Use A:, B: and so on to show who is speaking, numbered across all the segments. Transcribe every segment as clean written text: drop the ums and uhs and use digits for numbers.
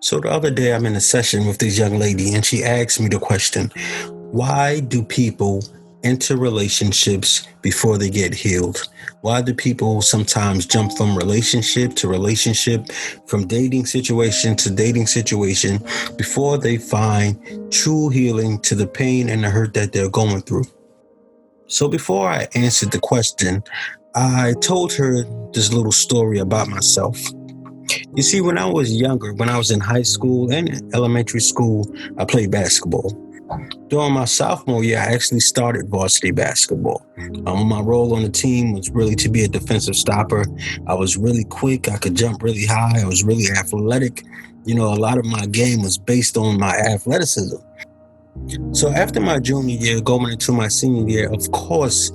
A: So the other day, I'm in a session with this young lady, and she asked me the question, why do people enter relationships before they get healed? Why do people sometimes jump from relationship to relationship, from dating situation to dating situation, before they find true healing to the pain and the hurt that they're going through? So before I answered the question, I told her this little story about myself. You see, when I was younger, when I was in high school and elementary school, I played basketball. During my sophomore year, I actually started varsity basketball. My role on the team was really to be a defensive stopper. I was really quick. I could jump really high. I was really athletic. A lot of my game was based on my athleticism. So after my junior year, going into my senior year, of course,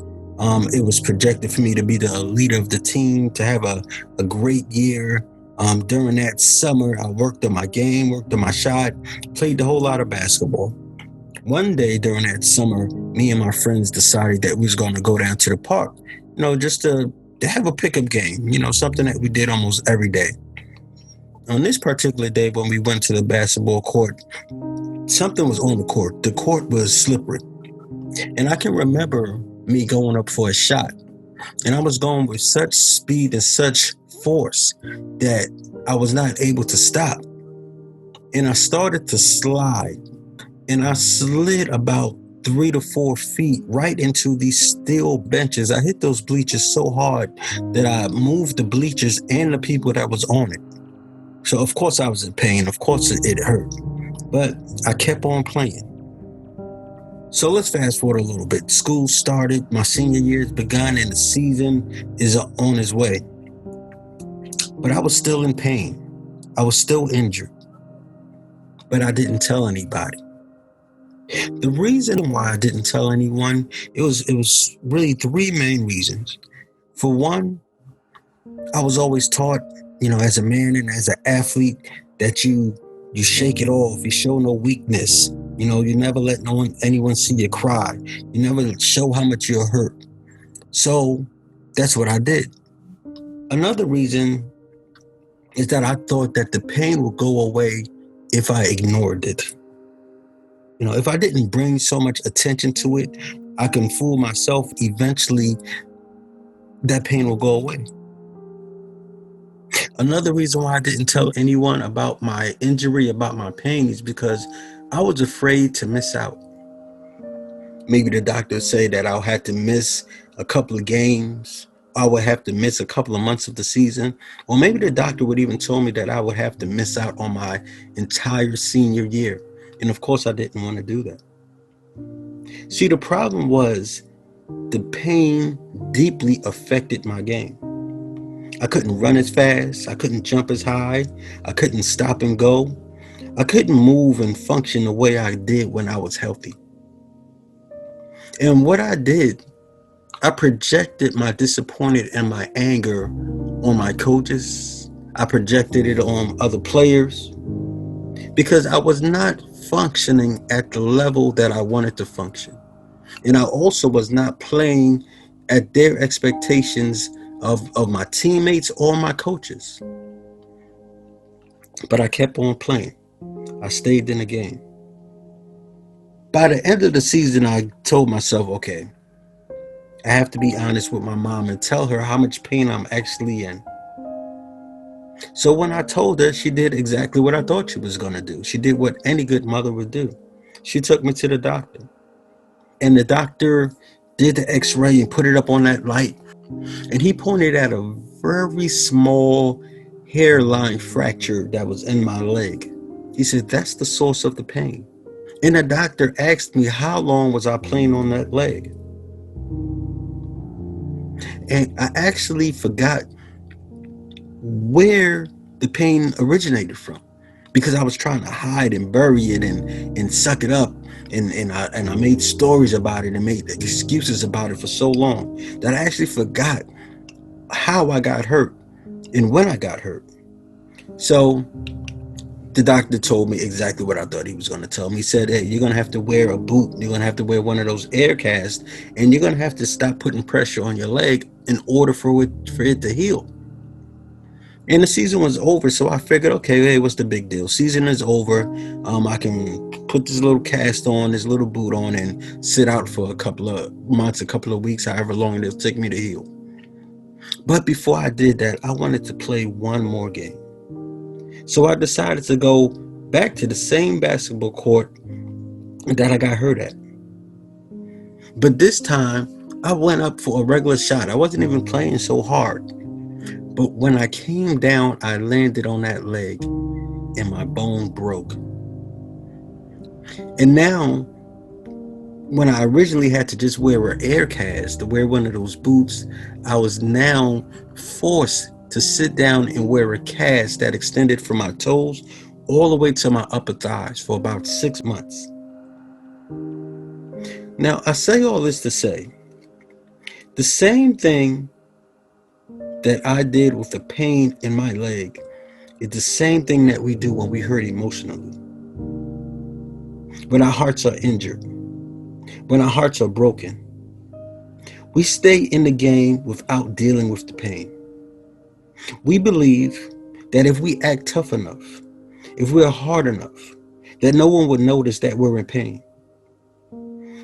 A: it was projected for me to be the leader of the team, to have a great year. During that summer, I worked on my game, worked on my shot, played a whole lot of basketball. One day during that summer, me and my friends decided that we was going to go down to the park, just to have a pickup game, something that we did almost every day. On this particular day, when we went to the basketball court, something was on the court. The court was slippery. And I can remember me going up for a shot. And I was going with such speed and such force that I was not able to stop. And I started to slide. And I slid about 3 to 4 feet right into these steel benches. I hit those bleachers so hard that I moved the bleachers and the people that was on it. So of course I was in pain. Of course it hurt. But I kept on playing. So let's fast forward a little bit. School started, my senior year has begun, and the season is on its way. But I was still in pain. I was still injured. But I didn't tell anybody. The reason why I didn't tell anyone, it was really three main reasons. For one, I was always taught, as a man and as an athlete, that you shake it off, you show no weakness. You never let anyone see you cry. You never show how much you're hurt. So that's what I did. Another reason is that I thought that the pain would go away if I ignored it. If I didn't bring so much attention to it, I can fool myself. Eventually, that pain will go away. Another reason why I didn't tell anyone about my injury, about my pain, is because I was afraid to miss out. Maybe the doctor say that I'll have to miss a couple of games. I would have to miss a couple of months of the season. Or maybe the doctor would even tell me that I would have to miss out on my entire senior year. And of course, I didn't want to do that. See, the problem was the pain deeply affected my game. I couldn't run as fast. I couldn't jump as high. I couldn't stop and go. I couldn't move and function the way I did when I was healthy. And what I did, I projected my disappointment and my anger on my coaches. I projected it on other players because I was not functioning at the level that I wanted to function. And I also was not playing at their expectations of my teammates or my coaches. But I kept on playing. I stayed in the game. By the end of the season, I told myself, okay, I have to be honest with my mom and tell her how much pain I'm actually in. So when I told her, she did exactly what I thought she was going to do. She did what any good mother would do. She took me to the doctor. And the doctor did the x-ray and put it up on that light. And he pointed at a very small hairline fracture that was in my leg. He said, that's the source of the pain. And the doctor asked me how long was I playing on that leg. And I actually forgot where the pain originated from because I was trying to hide and bury it and suck it up. And I made stories about it and made excuses about it for so long that I actually forgot how I got hurt and when I got hurt. So the doctor told me exactly what I thought he was going to tell me. He said, hey, you're going to have to wear a boot. You're going to have to wear one of those air casts, and you're going to have to stop putting pressure on your leg in order for it to heal. And the season was over, so I figured, okay, hey, what's the big deal? Season is over. I can put this little cast on, this little boot on, and sit out for a couple of months, a couple of weeks, however long it'll take me to heal. But before I did that, I wanted to play one more game. So I decided to go back to the same basketball court that I got hurt at. But this time, I went up for a regular shot. I wasn't even playing so hard. But when I came down, I landed on that leg and my bone broke. And now, when I originally had to just wear an air cast, to wear one of those boots, I was now forced to sit down and wear a cast that extended from my toes all the way to my upper thighs for about 6 months. Now, I say all this to say, the same thing that I did with the pain in my leg is the same thing that we do when we hurt emotionally. When our hearts are injured, when our hearts are broken, we stay in the game without dealing with the pain. We believe that if we act tough enough, if we're hard enough, that no one would notice that we're in pain.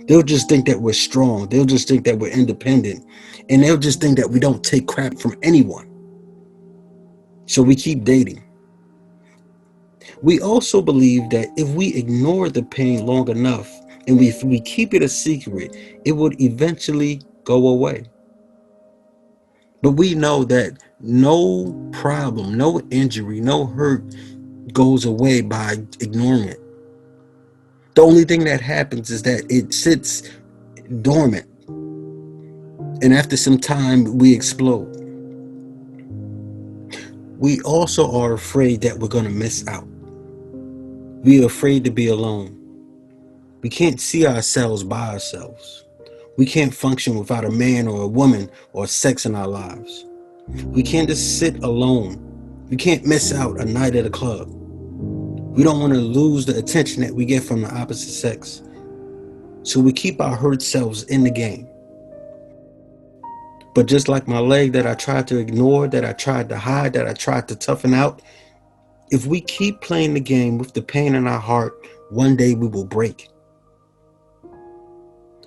A: They'll just think that we're strong. They'll just think that we're independent. And they'll just think that we don't take crap from anyone. So we keep dating. We also believe that if we ignore the pain long enough and if we keep it a secret, it would eventually go away. But we know that no problem, no injury, no hurt goes away by ignoring it. The only thing that happens is that it sits dormant. And after some time, we explode. We also are afraid that we're going to miss out. We are afraid to be alone. We can't see ourselves by ourselves. We can't function without a man or a woman or sex in our lives. We can't just sit alone. We can't miss out a night at a club. We don't want to lose the attention that we get from the opposite sex. So we keep our hurt selves in the game. But just like my leg that I tried to ignore, that I tried to hide, that I tried to toughen out, if we keep playing the game with the pain in our heart, one day we will break.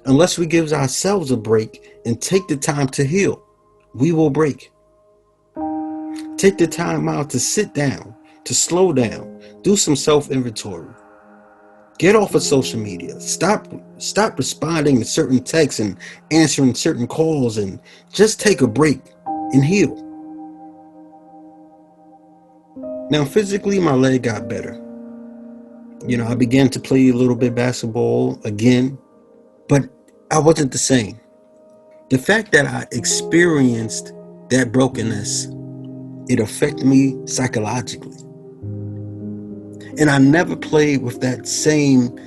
A: Unless we give ourselves a break and take the time to heal, we will break. Take the time out to sit down, to slow down, do some self-inventory. Get off of social media. Stop responding to certain texts and answering certain calls, and just take a break and heal. Now, physically, my leg got better. I began to play a little bit basketball again, but I wasn't the same. The fact that I experienced that brokenness, it affected me psychologically. And I never played with that same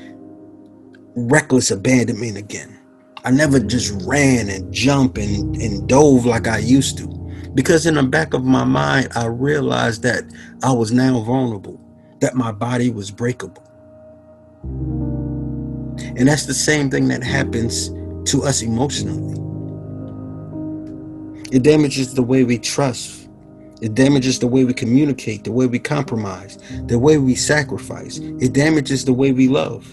A: reckless abandonment again. I never just ran and jumped and dove like I used to. Because in the back of my mind, I realized that I was now vulnerable, that my body was breakable. And that's the same thing that happens to us emotionally. It damages the way we trust. It damages the way we communicate, the way we compromise, the way we sacrifice. It damages the way we love.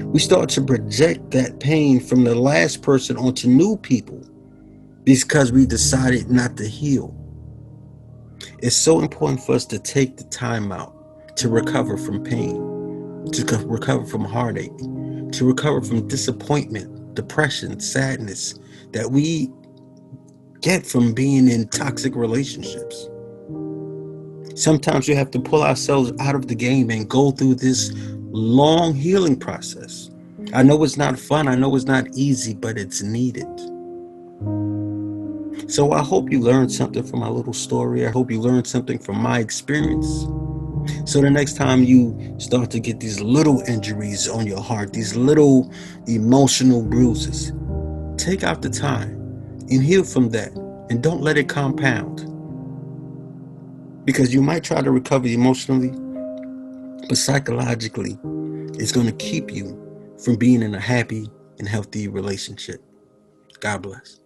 A: We start to project that pain from the last person onto new people because we decided not to heal. It's so important for us to take the time out to recover from pain, to recover from heartache, to recover from disappointment, depression, sadness that we get from being in toxic relationships. Sometimes we have to pull ourselves out of the game and go through this long healing process. I know it's not fun. I know it's not easy, but it's needed. So I hope you learned something from my little story. I hope you learned something from my experience. So the next time you start to get these little injuries on your heart, these little emotional bruises, take out the time and heal from that, and don't let it compound. Because you might try to recover emotionally, but psychologically, it's going to keep you from being in a happy and healthy relationship. God bless.